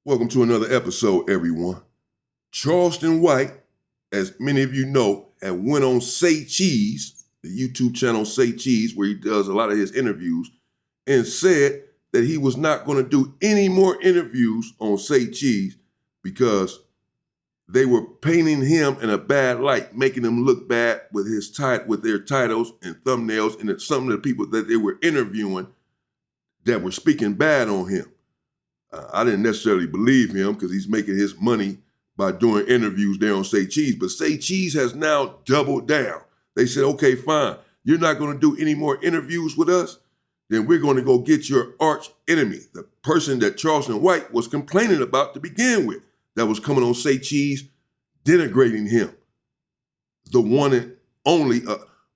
Welcome to another episode, everyone. Charleston White, as many of you know, had went on Say Cheese, the YouTube channel Say Cheese, where he does a lot of his interviews, and said that he was not going to do any more interviews on Say Cheese because they were painting him in a bad light, making him look bad with their titles and thumbnails, and some of the people that they were interviewing that were speaking bad on him. I didn't necessarily believe him because he's making his money by doing interviews there on Say Cheese. But Say Cheese has now doubled down. They said, okay, fine. You're not going to do any more interviews with us? Then we're going to go get your arch enemy, the person that Charleston White was complaining about to begin with, that was coming on Say Cheese, denigrating him. The one and only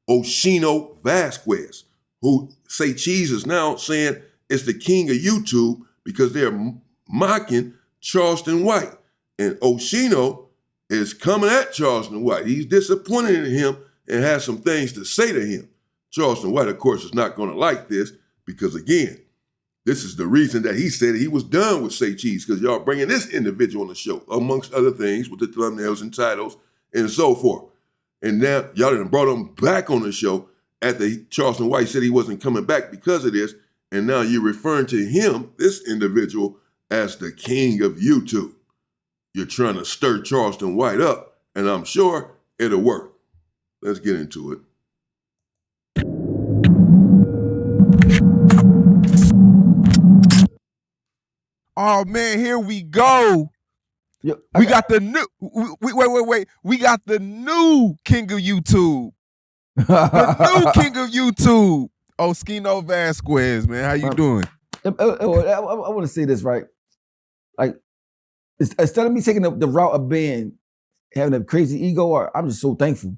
Oschino Vasquez, who Say Cheese is now saying is the king of YouTube, because they're mocking Charleston White. And Oschino is coming at Charleston White. He's disappointed in him and has some things to say to him. Charleston White, of course, is not going to like this because, again, this is the reason that he said he was done with Say Cheese, because y'all bringing this individual on the show, amongst other things, with the thumbnails and titles and so forth. And now y'all done brought him back on the show after Charleston White said he wasn't coming back because of this. And now you're referring to him, this individual, as the king of YouTube. You're trying to stir Charleston White up, and I'm sure it'll work. Let's get into it. Oh man, here we go. We got the new. Wait. We got the new king of YouTube. The new king of YouTube. Oschino Vasquez, man. How you doing? I want to say this, right? Like, instead of me taking the route of having a crazy ego, I'm just so thankful.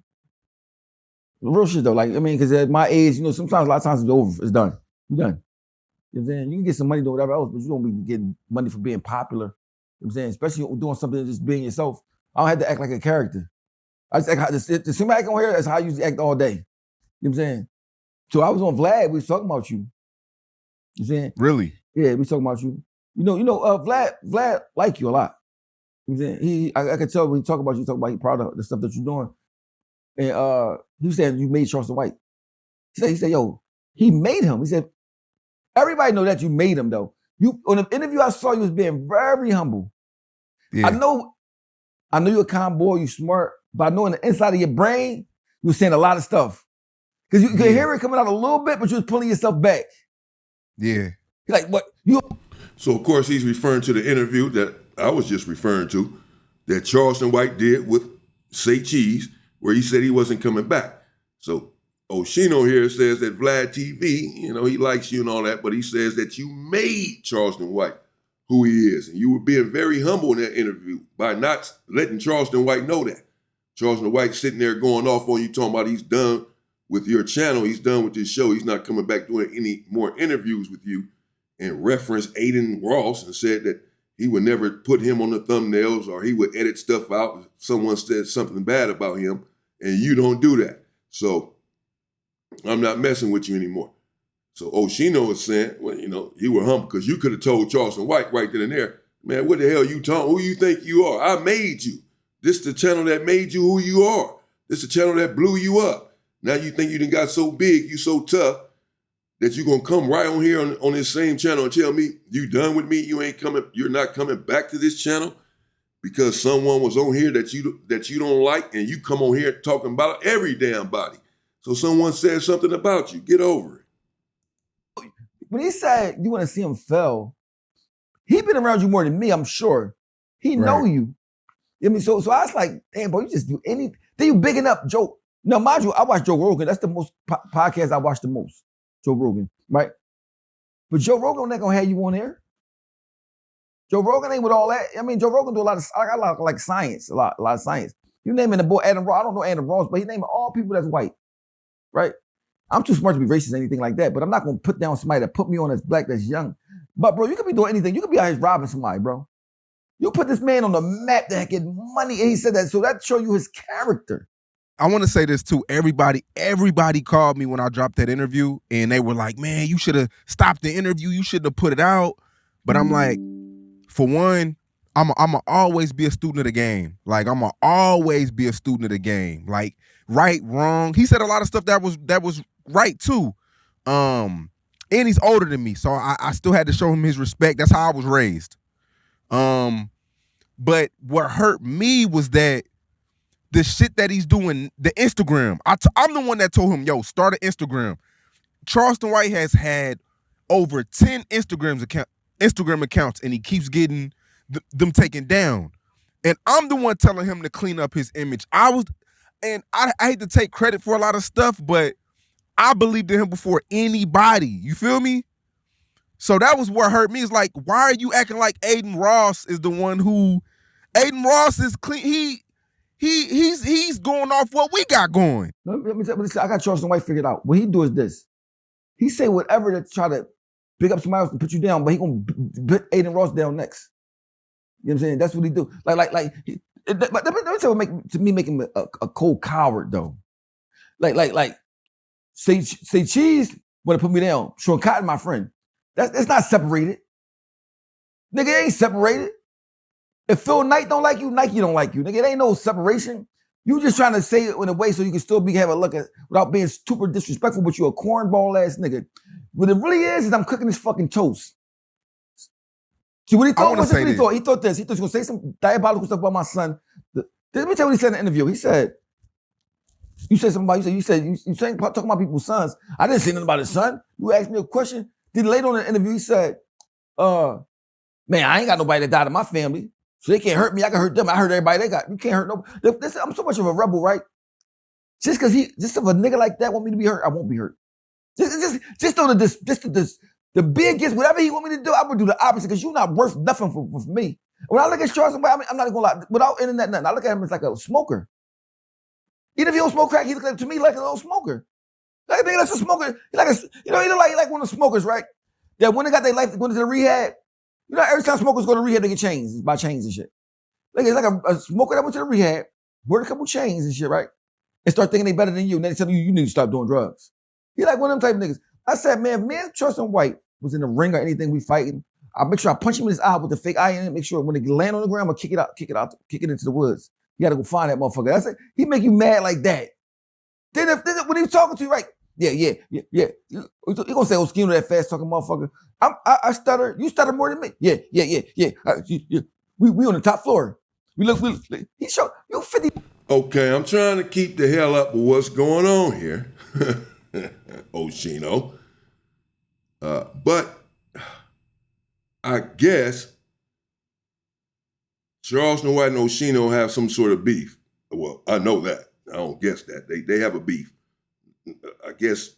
Real shit, though. Like, I mean, because at my age, sometimes a lot of times it's over. It's done. You're done. You know what I'm saying? You can get some money doing whatever else, but you don't be getting money for being popular. You know what I'm saying? Especially doing something just being yourself. I don't have to act like a character. I just act the same act on here, that's how I usually act all day. You know what I'm saying? So I was on Vlad, we was talking about you. You saying? Really? Yeah, we was talking about you. Vlad like you a lot. You know what I'm saying? I could tell when he talk about he proud of the stuff that you're doing. And he said you made Charleston White. He said, yo, he made him. He said, everybody know that you made him though. You on the interview I saw you was being very humble. Yeah. I know you're a calm boy, you smart, but I know in the inside of your brain, you were saying a lot of stuff. Because you could hear it coming out a little bit, but you was pulling yourself back. Yeah. Like, what? So, of course, he's referring to the interview that I was just referring to, that Charleston White did with Say Cheese, where he said he wasn't coming back. So, Oschino here says that Vlad TV, he likes you and all that, but he says that you made Charleston White who he is. And you were being very humble in that interview by not letting Charleston White know that. Charleston White sitting there going off on you, talking about he's done with your channel, he's done with this show, he's not coming back doing any more interviews with you, and referenced Aiden Ross and said that he would never put him on the thumbnails or he would edit stuff out if someone said something bad about him, and you don't do that. So I'm not messing with you anymore. So Oschino is saying, well, you were humble because you could have told Charleston White right then and there, man, what the hell you talking? Who you think you are? I made you. This is the channel that made you who you are. This is the channel that blew you up. Now you think you done got so big, you so tough, that you're gonna come right on here on this same channel and tell me you done with me, you're not coming back to this channel because someone was on here that you don't like, and you come on here talking about every damn body. So someone said something about you. Get over it. When he said you want to see him fail, he been around you more than me, I'm sure. He know you. I mean, so I was like, damn, boy, you just do anything. Then you bigging up Joe. Now, mind you, I watch Joe Rogan. That's the most podcast I watch the most. Joe Rogan, right? But Joe Rogan not gonna have you on there. Joe Rogan ain't with all that. I mean, Joe Rogan do a lot of like science, a lot of science. You naming the boy Adam Ross. I don't know Adam Ross, but he naming all people that's white, right? I'm too smart to be racist or anything like that, but I'm not gonna put down somebody that put me on as black that's young. But bro, you could be doing anything. You could be out here robbing somebody, bro. You put this man on the map that get money, and he said that, so that show you his character. I want to say this too. Everybody called me when I dropped that interview, and they were like, man, you should have stopped the interview. You shouldn't have put it out. But I'm like, for one, I'ma always be a student of the game. Like I'ma always be a student of the game. Like right, wrong. He said a lot of stuff that was right too. And he's older than me, so I still had to show him his respect. That's how I was raised. But what hurt me was that the shit that he's doing, the Instagram. I'm the one that told him, yo, start an Instagram. Charleston White has had over 10 Instagram accounts, and he keeps getting them taken down. And I'm the one telling him to clean up his image. I hate to take credit for a lot of stuff, but I believed in him before anybody. You feel me? So that was what hurt me. It's like, why are you acting like Aiden Ross is the one who? Aiden Ross is clean. He's going off what we got going. Let me tell you, I got Charleston White figured out. What he do is this. He say whatever to try to pick up somebody else to put you down, but he gonna put Aiden Ross down next. You know what I'm saying? That's what he do. But let me tell you what make him a cold coward though. Say Cheese want to put me down. Sean Cotton, my friend. That's not separated. Nigga, it ain't separated. If Phil Knight don't like you, Nike don't like you. Nigga, it ain't no separation. You just trying to say it in a way so you can still have a look at without being super disrespectful, but you a cornball ass nigga. What it really is I'm cooking this fucking toast. See what he thought was this. He thought this. He thought he was gonna say some diabolical stuff about my son. Let me tell you what he said in the interview. He said, you said something about you saying talking about people's sons. I didn't say nothing about his son. You asked me a question. Then later on in the interview, he said, man, I ain't got nobody that died in my family. So they can't hurt me. I can hurt them. I hurt everybody they got. You can't hurt nobody. I'm so much of a rebel, right? Just because if a nigga like that want me to be hurt, I won't be hurt. Just on the biggest, whatever he want me to do, I'm gonna do the opposite because you're not worth nothing for me. When I look at Charleston, I'm not even gonna lie, without internet, nothing. I look at him as like a smoker. Even if he don't smoke crack, he look to me like a little smoker. Like a nigga that's a smoker. He look like one of the smokers, right? That when they got their life going to the rehab, you know, every time smokers go to rehab, they get chains, buy chains and shit. Like it's like a smoker that went to the rehab, bought a couple chains and shit, right? And start thinking they better than you. And then they tell you need to stop doing drugs. He like one of them type of niggas. I said, man, Charleston White was in the ring or anything we fighting, I'll make sure I punch him in his eye with the fake eye in it, make sure when it land on the ground, I'll kick it into the woods. You gotta go find that motherfucker. That's it. He make you mad like that. Then when he was talking to you, right? Yeah. You gonna say Oschino that fast talking motherfucker? I stutter. You stutter more than me. Yeah. We on the top floor. He showed you 50. Okay, I'm trying to keep the hell up with what's going on here, Oschino. But I guess Charleston White and Oschino have some sort of beef. Well, I know that. I don't guess that. They have a beef. I guess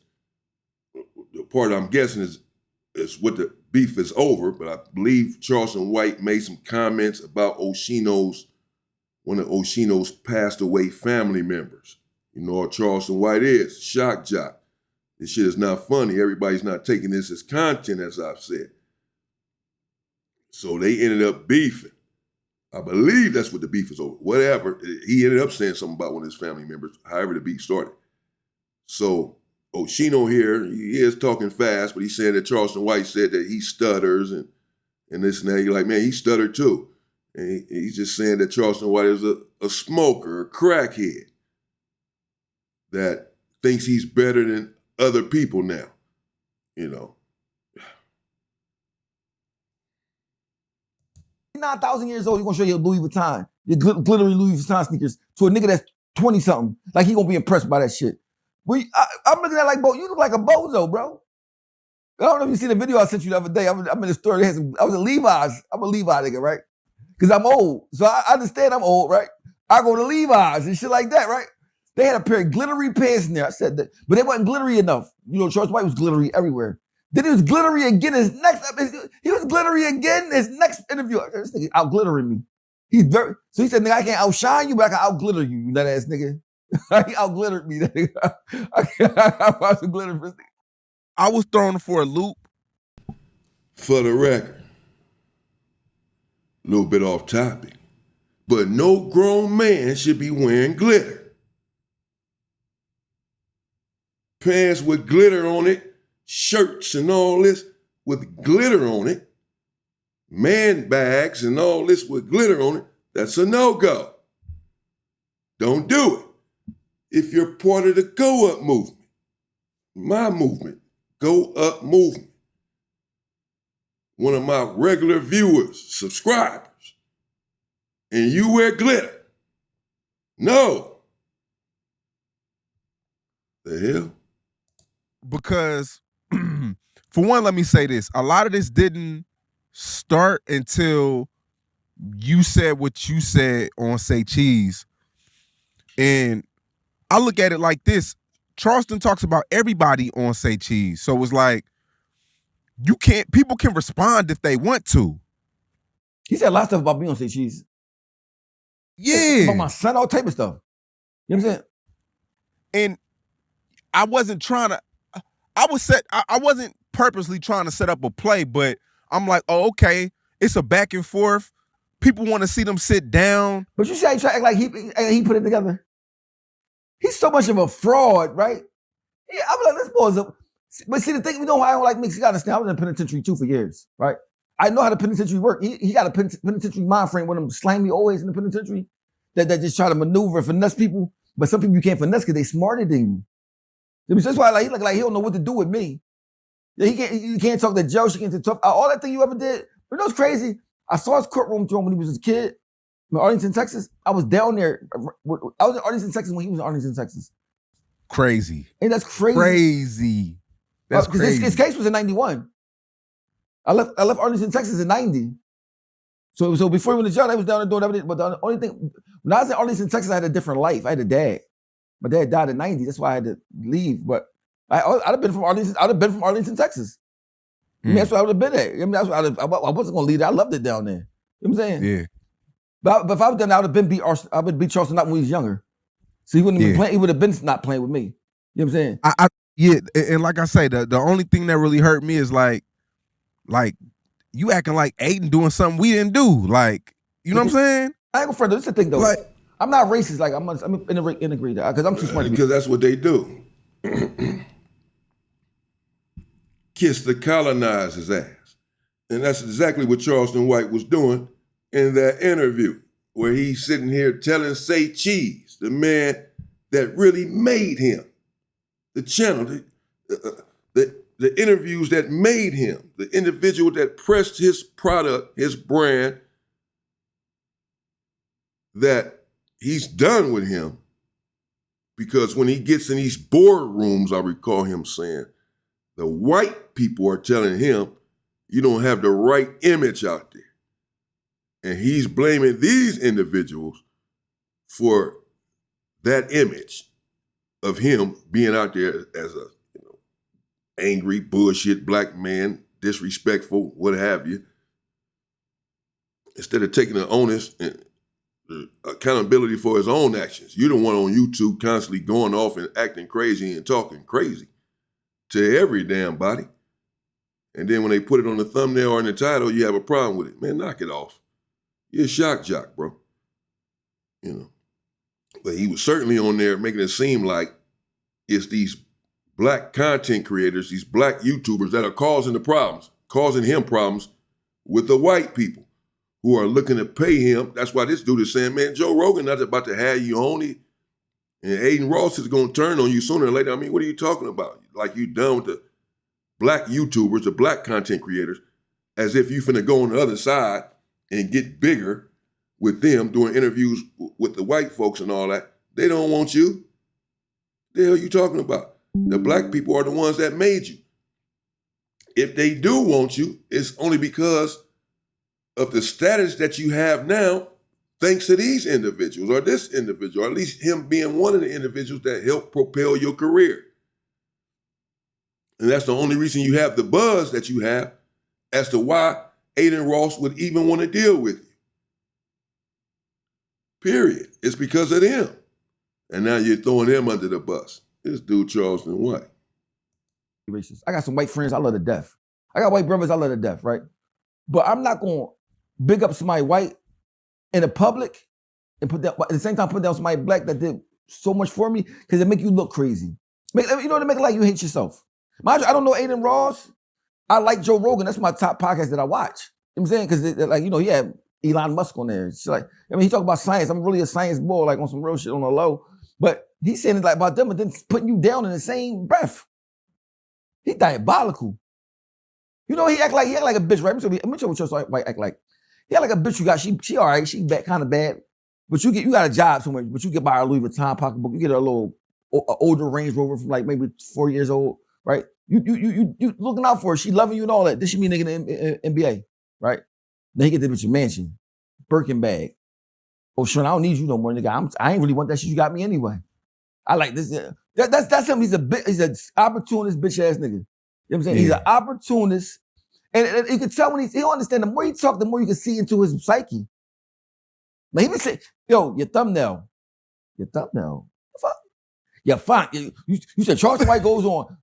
the part I'm guessing is what the beef is over, but I believe Charleston White made some comments about one of Oschino's passed away family members. You know what Charleston White is, shock jock. This shit is not funny. Everybody's not taking this as content, as I've said. So they ended up beefing. I believe that's what the beef is over. Whatever, he ended up saying something about one of his family members, however the beef started. So Oschino here, he is talking fast, but he's saying that Charleston White said that he stutters and this and that. You're like, man, he stuttered too. And he's just saying that Charleston White is a smoker, a crackhead that thinks he's better than other people now, you know. 9,000 years old, you're gonna show your Louis Vuitton, your glittery Louis Vuitton sneakers to a nigga that's 20 something. Like he gonna be impressed by that shit. I'm looking at like, Bo, you look like a bozo, bro. I don't know if you see the video I sent you the other day. I'm in the store. I was at Levi's. I'm a Levi nigga, right? Because I'm old. So I understand I'm old, right? I go to Levi's and shit like that, right? They had a pair of glittery pants in there. I said that, but it wasn't glittery enough. You know, Charles White was glittery everywhere. Then it was glittery again. He was glittery again. His next interview, this nigga out glittering me. So he said, nigga, I can't outshine you, but I can out glitter you, that ass nigga. He out glittered me. I was thrown for a loop. For the record, a little bit off topic, but no grown man should be wearing glitter. Pants with glitter on it, shirts and all this with glitter on it. man bags and all this with glitter on it, that's a no-go. Don't do it. If you're part of the Go Up movement, my movement, Go Up movement, one of my regular viewers, subscribers, and you wear glitter, no. The hell? Because, for one, let me say this. A lot of this didn't start until you said what you said on Say Cheese. And I look at it like this. Charleston talks about everybody on Say Cheese. So it's like, people can respond if they want to. He said a lot of stuff about me on Say Cheese. Yeah. About my son, all type of stuff. You know what I'm saying? And I wasn't trying to, I wasn't purposely trying to set up a play, but I'm like, oh, okay, it's a back and forth. People want to see them sit down. But you say he try to act like he put it together. He's so much of a fraud, right? Yeah, I'm like, this boy's a. But see, the thing, you know why I don't like mix? You gotta understand, I was in the penitentiary too for years, right? I know how the penitentiary work. He got a penitentiary mind frame with them slimy always in the penitentiary that just try to maneuver and finesse people. But some people you can't finesse because they smarter than you. That's why he look like he don't know what to do with me. Yeah, he can't talk to Joe. She can't talk tough. All that thing you ever did. But you know what's crazy? I saw his courtroom throne when he was a kid in Arlington, Texas. I was down there. I was in Arlington, Texas when he was in Arlington, Texas. Crazy. And that's crazy. Crazy. That's crazy. His case was in 91. I left Arlington, Texas in 90. So before he went to jail, I was down there doing everything. But the only thing, when I was in Arlington, Texas, I had a different life. I had a dad. My dad died in 90. That's why I had to leave. But I'd have been from Arlington, Texas. I mean, that's where I would have been at. I mean, that's where I wasn't going to leave there. I loved it down there. You know what I'm saying? Yeah. But if I was down there, I would have beat Charleston not when he was younger. So he wouldn't have been playing. He would have been not playing with me. You know what I'm saying? Yeah, and like I say, the only thing that really hurt me is like you acting like Aiden doing something we didn't do. Like, you know what I'm saying? I ain't gonna further. This is the thing though. Like, I'm not racist. Like I'm integrate that because I'm too smart to be. Because that's what they do. Kiss the colonizer's ass. And that's exactly what Charleston White was doing in that interview, where he's sitting here telling Say Cheese, the that really made him, the channel, the interviews that made him, the individual that pressed his product, his brand, that he's done with him. Because when he gets in these boardrooms, I recall him saying, the white people are telling him, you don't have the right image out there. And he's blaming these individuals for that image of him being out there as a angry, bullshit black man, disrespectful, what have you. Instead of taking the onus and the accountability for his own actions. You're the one on YouTube constantly going off and acting crazy and talking crazy to every damn body. And then when they put it on the thumbnail or in the title, you have a problem with it. Man, knock it off. You're a shock jock, bro. But he was certainly on there making it seem like it's these black content creators, these black YouTubers that are causing him problems with the white people who are looking to pay him. That's why this dude is saying, man, Joe Rogan not about to have you on it. And Aiden Ross is going to turn on you sooner or later. I mean, what are you talking about? Like you done with the black YouTubers, the black content creators, as if you finna go on the other side and get bigger with them doing interviews with the white folks and all that. They don't want you. The hell you talking about? The black people are the ones that made you. If they do want you, it's only because of the status that you have now, thanks to these individuals or this individual, or at least him being one of the individuals that helped propel your career. And that's the only reason you have the buzz that you have as to why Aiden Ross would even want to deal with you. Period. It's because of them. And now you're throwing them under the bus. This dude, Charleston White. Racist. I got some white friends I love to death. I got white brothers I love to death, right? But I'm not going to big up somebody white in the public and at the same time put down somebody black that did so much for me because it make you look crazy. You know, to make it like you hate yourself. Mind you, I don't know Aiden Ross. I like Joe Rogan. That's my top podcast that I watch. You know what I'm saying? Because like, he had Elon Musk on there. It's like, he talk about science. I'm really a science boy, like on some real shit on the low. But he's saying it like about them, and then putting you down in the same breath. He diabolical. He act like a bitch, right? Let me tell you what Charleston White act like. He act like a bitch. You got she all right. She kind of bad, but you got a job somewhere. But you get by her Louis Vuitton pocketbook. You get a little older Range Rover from like maybe 4 years old, right? You looking out for her. She loving you and all that. This should be nigga in the NBA, right? Then he get the bitch a mansion, Birkin bag. Oh, Sean, I don't need you no more, nigga. I ain't really want that shit. You got me anyway. I like this. That's him. He's an opportunist, bitch ass nigga. You know what I'm saying? Yeah. He's an opportunist. And you can tell when he'll understand. The more you talk, the more you can see into his psyche. But he would say, yo, your thumbnail. Fuck. Yeah, fine. You said Charleston White goes on.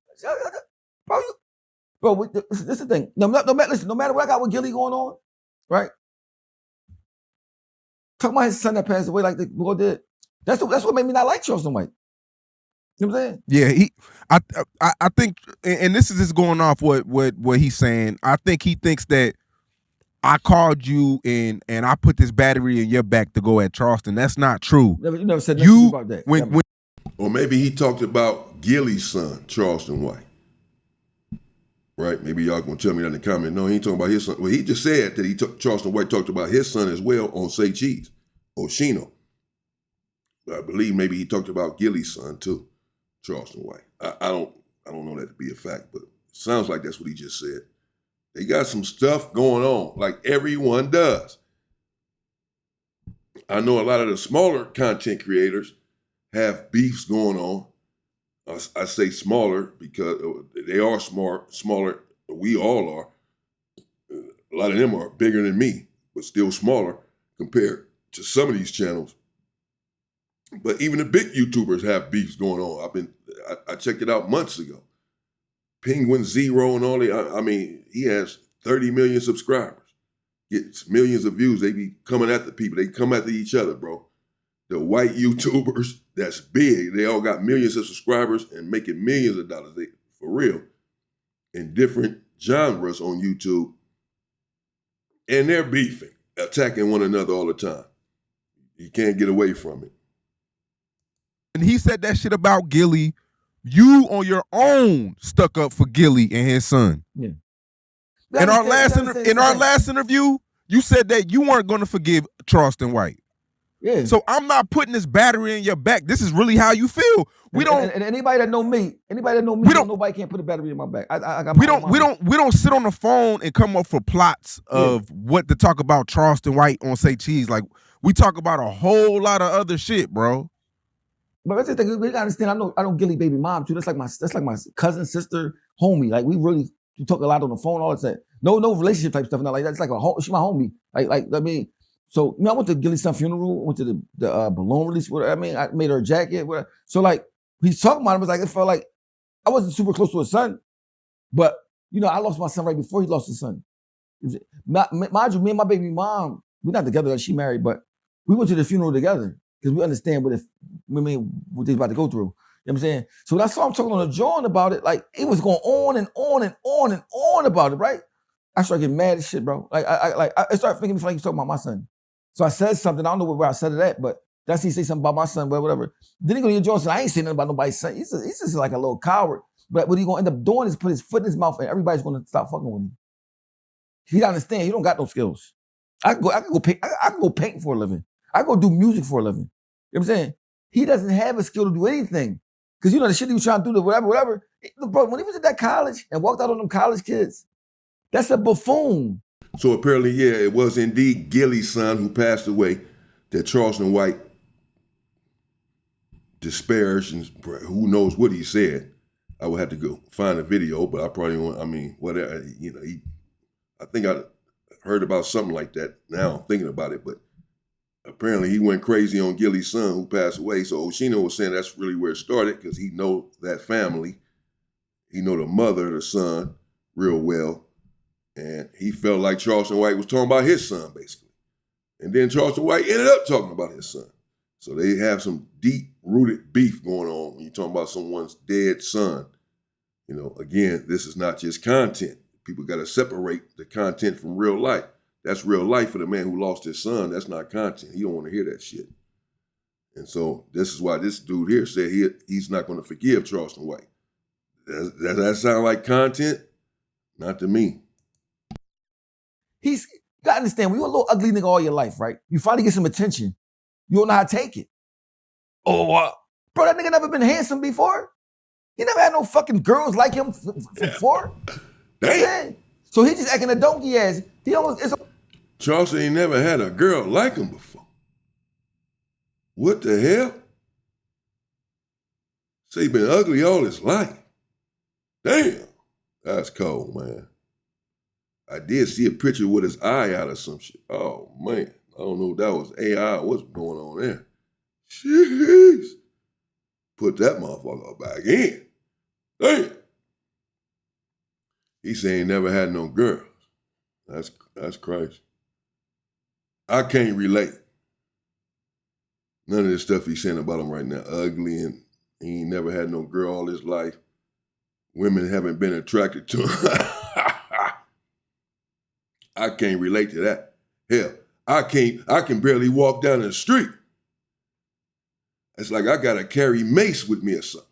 Bro, this is the thing. No matter what I got with Gilly going on, right? Talking about his son that passed away like the boy did. That's what made me not like Charleston White. You know what I'm saying? Yeah, I think, and this is just going off what he's saying. I think he thinks that I called you and I put this battery in your back to go at Charleston. That's not true. You never said nothing about that. Or maybe he talked about Gilly's son, Charleston White. Right? Maybe y'all gonna tell me that in the comment. No, he ain't talking about his son. Well, he just said that Charleston White talked about his son as well on Say Cheese, Oschino. I believe maybe he talked about Gilly's son too, Charleston White. I don't know that to be a fact, but it sounds like that's what he just said. They got some stuff going on, like everyone does. I know a lot of the smaller content creators have beefs going on. I say smaller because they are smaller. We all are. A lot of them are bigger than me, but still smaller compared to some of these channels. But even the big YouTubers have beefs going on. I checked it out months ago. Penguin Zero and all that. He has 30 million subscribers. Gets millions of views. They be coming at the people. They come after each other, bro. The white YouTubers, that's big. They all got millions of subscribers and making millions of dollars. For real. In different genres on YouTube. And they're beefing, attacking one another all the time. You can't get away from it. And he said that shit about Gilly. You on your own stuck up for Gilly and his son. Yeah. In our last interview, you said that you weren't going to forgive Charleston White. Yeah. So I'm not putting this battery in your back. This is really how you feel. And anybody that know me, nobody can't put a battery in my back. We don't sit on the phone and come up for plots of what to talk about Charleston White on Say Cheese. Like, we talk about a whole lot of other shit, bro. But that's the thing. We gotta understand. I know Gilly baby mom too. That's like my cousin, sister, homie. Like, we talk a lot on the phone all the time. No relationship type stuff. Not like that. It's like she's my homie. So I went to Gilly's son funeral. Went to the balloon release. Whatever. I made her a jacket. Whatever. So like he's talking about it. It felt like I wasn't super close to his son, but I lost my son right before he lost his son. Mind you, me and my baby mom, we're not together. Like, she married, but we went to the funeral together because we understand what they're about to go through. You know what I'm saying? So when I saw him talking on the John about it, like, it was going on and on and on and on about it, right? I started getting mad as shit, bro. Like, I started thinking like he's talking about my son. So I said something. I don't know where I said it at, but that's he say something about my son, whatever. Then he go to your Johnson. I ain't saying nothing about nobody's son. He's just like a little coward. But what he gonna end up doing is put his foot in his mouth, and everybody's gonna stop fucking with him. He don't understand. He don't got no skills. I can go paint for a living. I can go do music for a living. You know what I'm saying? He doesn't have a skill to do anything. Because the shit he was trying to do, whatever. Bro, when he was at that college and walked out on them college kids, that's a buffoon. So apparently, it was indeed Gilly's son who passed away that Charleston White disparaged, and who knows what he said. I would have to go find a video, but I probably won't. Whatever, I think I heard about something like that now, I'm thinking about it, but apparently he went crazy on Gilly's son who passed away. So Oschino was saying that's really where it started because he know that family. He know the mother of the son real well. And he felt like Charleston White was talking about his son, basically. And then Charleston White ended up talking about his son. So they have some deep-rooted beef going on when you're talking about someone's dead son. Again, this is not just content. People got to separate the content from real life. that's real life for the man who lost his son. That's not content. He don't want to hear that shit. And so this is why this dude here said he's not going to forgive Charleston White. Does that sound like content? Not to me. You gotta understand, when you're a little ugly nigga all your life, right? You finally get some attention. You don't know how to take it. Oh, bro, that nigga never been handsome before. He never had no fucking girls like him before. Damn. So he just acting a donkey ass. Charleston ain't never had a girl like him before. What the hell? Say he been ugly all his life. Damn. That's cold, man. I did see a picture with his eye out or some shit. Oh, man. I don't know if that was AI or what's going on there. Jeez. Put that motherfucker back in. Damn. He saying he never had no girls. That's crazy. I can't relate. None of this stuff he's saying about him right now. Ugly and he ain't never had no girl all his life. Women haven't been attracted to him. I can't relate to that. Hell, I can barely walk down the street. It's like I gotta carry mace with me or something.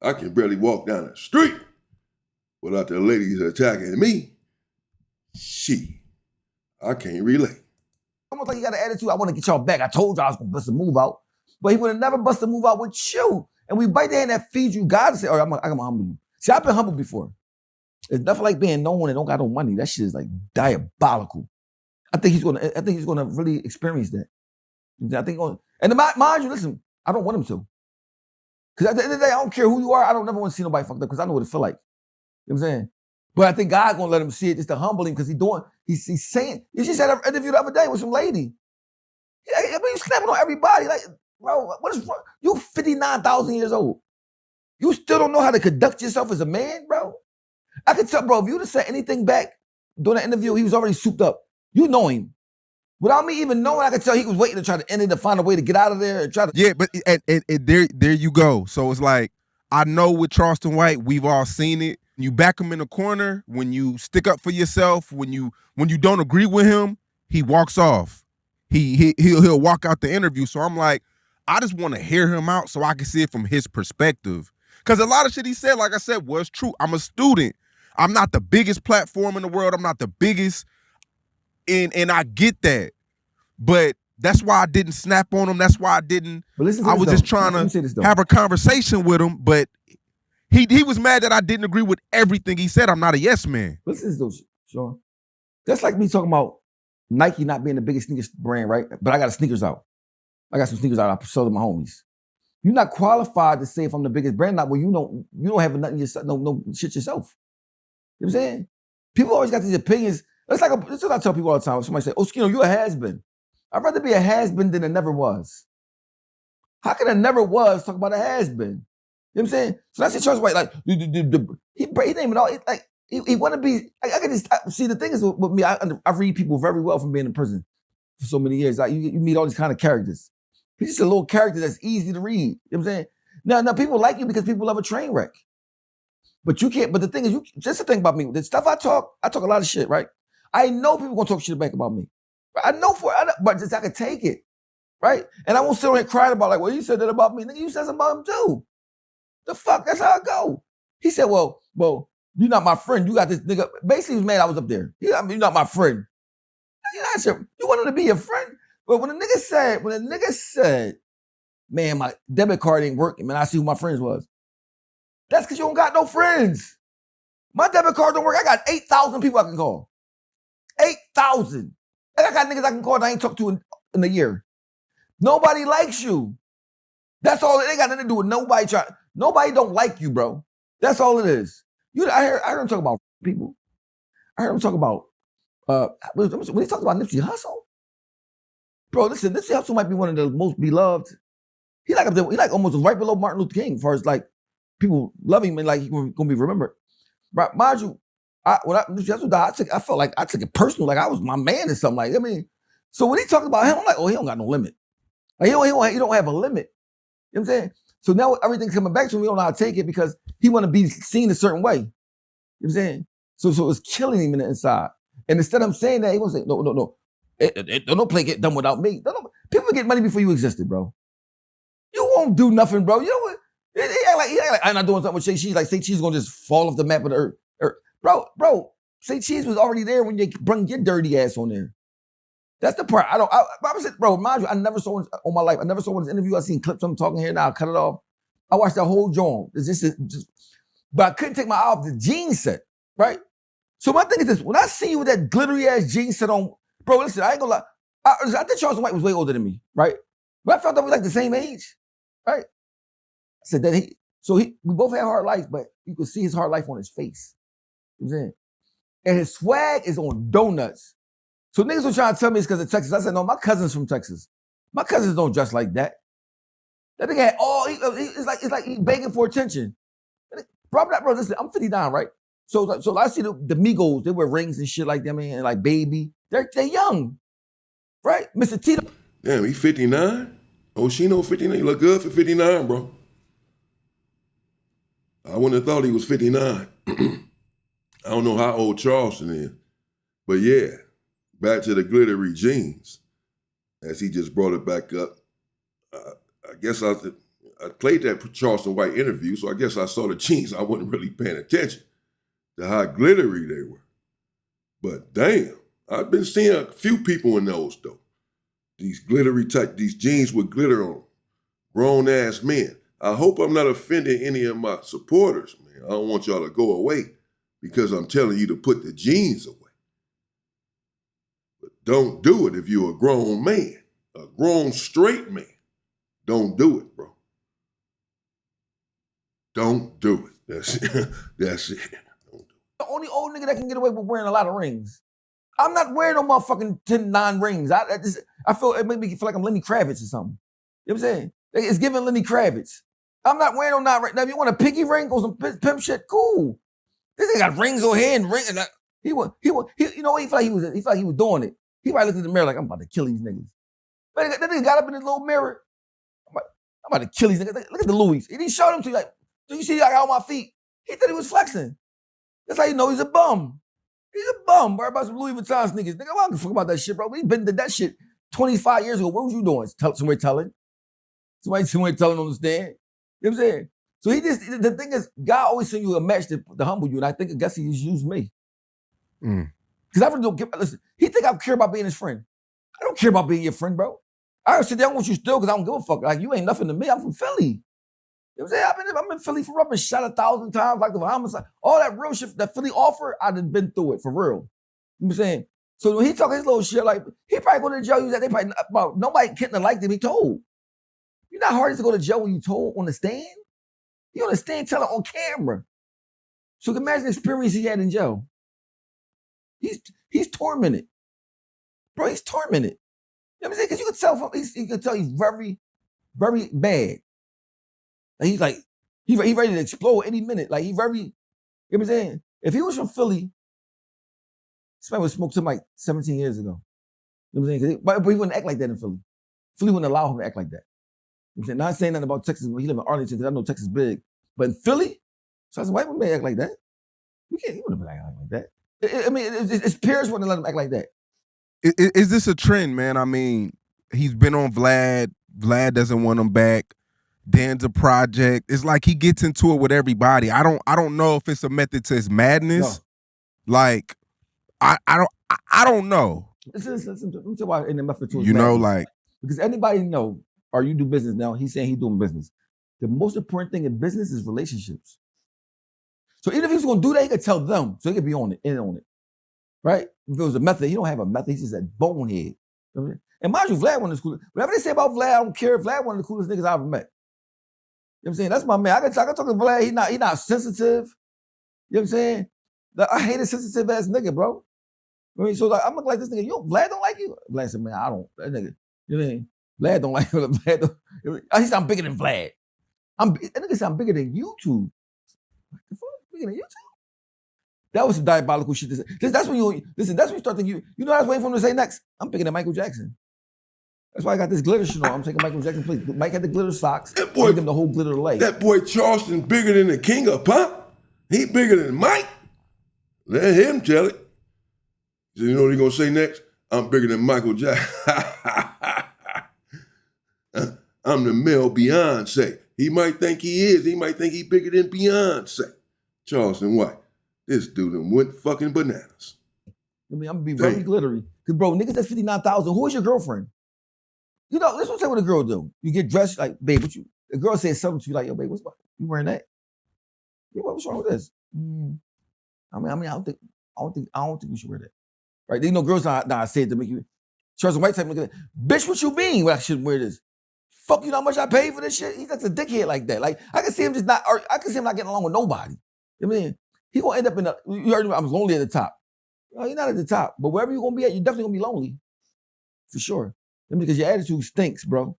I can barely walk down the street without the ladies attacking me. Shit, I can't relate. Almost like he got an attitude, I want to get y'all back. I told y'all I was going to bust a move out. But he would have never bust a move out with you. And we bite the hand that feeds you. God say, all right, I'm going to humble you. See, I've been humbled before. It's nothing like being known and don't got no money. That shit is like diabolical. I think he's gonna really experience that. I think, and mind you, listen, I don't want him to. Because at the end of the day, I don't care who you are. I don't never want to see nobody fucked up because I know what it feel like. You know what I'm saying? But I think God gonna let him see it just to humble him because he's saying, you just had an interview the other day with some lady. I mean, you snapping on everybody. Like, bro, what is wrong? You 59,000 years old. You still don't know how to conduct yourself as a man, bro? I could tell, bro, if you'd have said anything back during the interview, he was already souped up. You know him. Without me even knowing, I could tell he was waiting to try to end it, to find a way to get out of there and try to. Yeah, but there you go. So it's like, I know with Charleston White, we've all seen it. You back him in the corner, when you stick up for yourself, when you don't agree with him, he walks off. He'll walk out the interview. So I'm like, I just want to hear him out so I can see it from his perspective. Because a lot of shit he said, like I said, was true. I'm a student. I'm not the biggest platform in the world. I'm not the biggest, and I get that. But that's why I didn't snap on him. That's why I didn't. I was just trying to have a conversation with him. But he was mad that I didn't agree with everything he said. I'm not a yes man. Listen to this, Sean. That's like me talking about Nike not being the biggest sneakers brand, right? But I got sneakers out. I got some sneakers out. I sold to my homies. You're not qualified to say if I'm the biggest brand. Not when you don't have nothing yourself, no shit yourself. You know what I'm saying? People always got these opinions. That's what I tell people all the time. Somebody say, Oschino, you a has-been. I'd rather be a has-been than a never was. How can a never was talk about a has-been? You know what I'm saying? So that's the Charles White, like, he didn't even know, like, he want to be, I can just, see, the thing is with me, I read people very well from being in prison for so many years. Like, you meet all these kind of characters. He's just a little character that's easy to read. You know what I'm saying? Now people like you because people love a train wreck. But you can't, but the thing is, just the thing about me, the stuff I talk a lot of shit, right? I know people gonna talk shit back about me. I know but just I can take it, right? And I won't sit there and cry about like, well, you said that about me. Nigga, you said something about him too. The fuck, that's how I go. He said, well, you're not my friend. You got this nigga. Basically, he was mad I was up there. You're not my friend. You're not your, you want him to be your friend? But when the nigga said, man, my debit card ain't working, man, I see who my friends was. That's because you don't got no friends. My debit card don't work. I got 8,000 people I can call. 8,000. And I got niggas I can call that I ain't talked to in a year. Nobody likes you. That's all. It ain't got nothing to do with nobody trying. Nobody don't like you, bro. That's all it is. I heard him talk about people. I heard him talk about, when he talked about Nipsey Hussle. Bro, listen, Nipsey Hussle might be one of the most beloved. He like almost right below Martin Luther King as far as like, people love him and like he's gonna be remembered. Right, mind you, Nipsey Hussle died, I felt like I took it personal, like I was my man or something. Like, I mean, so when he talked about him, I'm like, oh, he don't got no limit. Like, he don't have a limit. You know what I'm saying? So now everything's coming back to him. We don't know how to take it because he want to be seen a certain way. You know what I'm saying? So it's killing him in the inside. And instead of him saying that, he gonna say, no. Don't play get done without me. People get money before you existed, bro. You won't do nothing, bro. You know what? He act like I'm not doing something with Say Cheese. Like Say Cheese gonna just fall off the map of the earth. Bro, Say Cheese was already there when you bring your dirty ass on there. That's the part. Bro, mind you, I never saw him on my life. I never saw his interview. I seen clips of him talking here. Now I cut it off. I watched that whole joint. But I couldn't take my eye off the jean set, right? So my thing is this: when I see you with that glittery ass jean set on, bro, listen, I ain't gonna lie. I think Charleston White was way older than me, right? But I felt that we like the same age, right? I said that we both had hard life, but you could see his hard life on his face. You know what I'm saying? And his swag is on donuts. So niggas were trying to tell me it's because of Texas. I said, no, my cousin's from Texas. My cousins don't dress like that. That nigga had it's like he begging for attention. Bro, listen, I'm 59, right? So I see the Migos, they wear rings and shit like that, man, and like Baby. They're young, right? Mr. Tito. Damn, he 59? Oschino 59? He look good for 59, bro. I wouldn't have thought he was 59. I don't know how old Charleston is. But yeah, back to the glittery jeans, as he just brought it back up. I guess I played that Charleston White interview, so I guess I saw the jeans. I wasn't really paying attention to how glittery they were. But damn, I've been seeing a few people in those, though. These glittery type, these jeans with glitter on, grown-ass men. I hope I'm not offending any of my supporters, man. I don't want y'all to go away because I'm telling you to put the jeans away. But don't do it if you're a grown man, a grown straight man. Don't do it, bro. Don't do it. That's it. That's it. Don't do it. The only old nigga that can get away with wearing a lot of rings. I'm not wearing no motherfucking 9 rings. I feel it made me feel like I'm Lenny Kravitz or something. You know what I'm saying? It's giving Lenny Kravitz. I'm not wearing no 9 rings. Now, if you want a piggy ring or some pimp shit, cool. This nigga got rings on here and rings. He you know what? He felt like he was doing it. He probably looked in the mirror like, I'm about to kill these niggas. But that nigga got up in his little mirror. I'm about to kill these niggas. Look at the Louis. He showed him to you like, do you see like on my feet? He thought he was flexing. That's how you know he's a bum. He's a bum, bro. About some Louis Vuitton sneakers. Nigga, I don't give a fuck about that shit, bro. We been did that shit 25 years ago. What was you doing? Somebody telling? Somebody telling on the stand? You know what I'm saying? So the thing is, God always send you a match to humble you, and I guess he just used me. Because I really don't give, listen, he think I care about being his friend. I don't care about being your friend, bro. I sit down with you still because I don't give a fuck. Like, you ain't nothing to me. I'm from Philly. You know what I'm saying? I'm in Philly for up and shot 1,000 times, like the homicide. All that real shit, that Philly offer, I done been through it for real. You know what I'm saying? So when he talk his little shit, like, he probably go to jail. They probably, nobody couldn't have liked him. He told. You're not hard to go to jail when you told on the stand. You on the stand telling on camera. So you can imagine the experience he had in jail. He's tormented. Bro, he's tormented. You know what I'm saying? Because you could tell he's very, very bad. Like he's like, he ready to explode any minute. Like he very, you know what I'm saying? If he was from Philly, this man would smoke to him like 17 years ago. You know what I'm saying? But he wouldn't act like that in Philly. Philly wouldn't allow him to act like that. You know what I'm saying? Not saying nothing about Texas, but he live in Arlington because I know Texas big. But in Philly, so I said, why would man act like that? He wouldn't be acting like that. His peers wouldn't let him act like that. Is this a trend, man? I mean, he's been on Vlad. Vlad doesn't want him back. Dan's a project. It's like he gets into it with everybody. I don't know if it's a method to his madness. No. Like, I don't know. Listen, let me tell you why in the method to his madness. You know, madness. like, because anybody know, or you do business now, he's saying he's doing business. The most important thing in business is relationships. So even if he's gonna do that, he could tell them, so he could be on it, in on it. Right? If it was a method, he don't have a method, he's just a bonehead. And mind you, Vlad one of the coolest. Whatever they say about Vlad, I don't care. Vlad one of the coolest niggas I've ever met. You know what I'm saying? That's my man. I can talk to Vlad. He not sensitive. You know what I'm saying? I hate a sensitive ass nigga, bro. I mean, so like, I'm looking like this nigga. Vlad don't like you? Vlad said, man, I don't. That nigga. You know what I mean? Vlad don't like you. Vlad don't. He said, I'm bigger than Vlad. That nigga said, I'm bigger than YouTube. What the fuck? Bigger than YouTube? That was some diabolical shit. That's when you start thinking, you know what I was waiting for him to say next? I'm bigger than Michael Jackson. That's why I got this glitter shit on. I'm taking Michael Jackson, please. Mike had the glitter socks. That boy, give him the whole glitter leg. That boy Charleston bigger than the king of pop. He bigger than Mike. Let him tell it. You know what he gonna say next? I'm bigger than Michael Jackson. I'm the male Beyonce. He might think he is. He might think he bigger than Beyonce. Charleston White. This dude done went fucking bananas. I mean, I'm gonna be very glittery. Cause bro, niggas that's 59,000. Who is your girlfriend? You know, this is what I say what a girl do. You get dressed like, babe, what you? The girl says something to you like, yo, babe, you wearing that? Yeah, what's wrong with this? I don't think you should wear that. Right? You know, girls I say it to make you. Charleston White type nigga, bitch, what you mean? Well, I shouldn't wear this. Fuck, you know how much I paid for this shit? He's like a dickhead like that. Like I can see him I can see him not getting along with nobody. I mean, he gonna end up in you heard me, I was lonely at the top. No, you're not at the top, but wherever you're gonna be at, you're definitely gonna be lonely. For sure. I mean, because your attitude stinks, bro. You know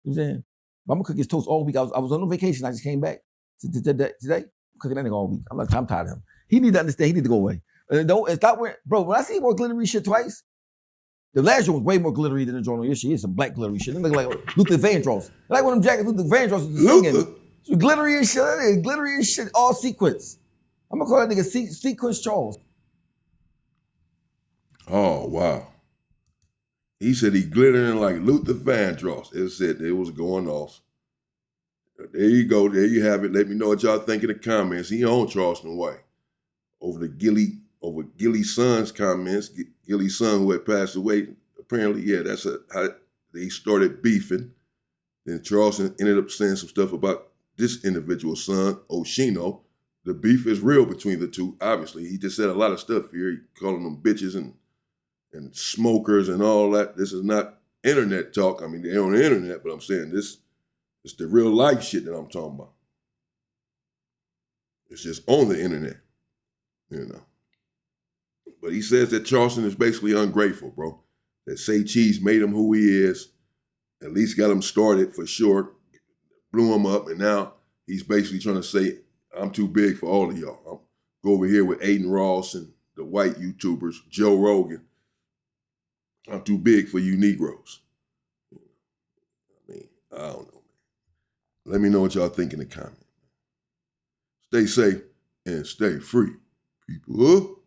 what I'm saying? But I'm gonna cook his toast all week. I was on vacation. I just came back today. I'm cooking that nigga all week. I'm tired of him. He need to understand. He need to go away. And stop wearing, bro. When I see more glittery shit twice, the last joint was way more glittery than the joint on your shit. It's some black glittery shit. It look like Luther Vandross. I like one of them jackets Luther Vandross was singing. So glittery and shit. Glittery and shit. All sequence. I'm gonna call that nigga Sequence Charles. Oh wow. He said he glittering like Luther Vandross. It said it was going off. There you go. There you have it. Let me know what y'all think in the comments. He on Charleston White. Over Gilly's son's comments. Gilly's son who had passed away. Apparently, yeah, that's how they started beefing. Then Charleston ended up saying some stuff about this individual's son, Oschino. The beef is real between the two, obviously. He just said a lot of stuff here. He calling them bitches and smokers and all that. This is not internet talk. I mean, they're on the internet, but I'm saying this is the real life shit that I'm talking about. It's just on the internet, you know. But he says that Charleston is basically ungrateful, bro. That Say Cheese made him who he is, at least got him started for sure, blew him up, and now he's basically trying to say, I'm too big for all of y'all. I'll go over here with Aiden Ross and the white YouTubers, Joe Rogan. I'm too big for you Negroes. I mean, I don't know, man. Let me know what y'all think in the comments. Stay safe and stay free, people.